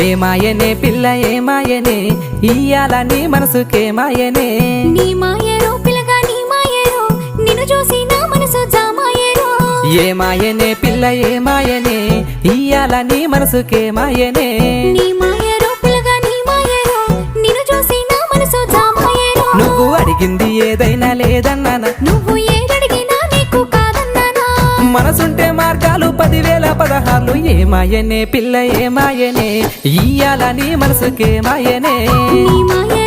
ఏమాయనే పిల్ల ఏమాయనే ఇయ్యాల నీ మనసుకే మాయనే నీ మాయరో పిల్లగా నీ మాయరో నిన్ను చూసి నా మనసు జామాయరో ఏమాయనే పిల్ల ఏమాయనే ఇయ్యాల నీ మనసుకే మాయనే నీ మాయరో పిల్లగా నీ మాయరో నిన్ను చూసి నా మనసు జామాయరో నువ్వు అడిగింది ఏదైనా లేదన్నానా నువ్వు ఏదడిగినా నీకు కాదన్నానా మనసుంటే మార్గాలు 10,000 16 ఏమాయనే పిల్ల ఏమాయనే ఇయ్యాల నీ మనసుకే మాయనే నీ మాయ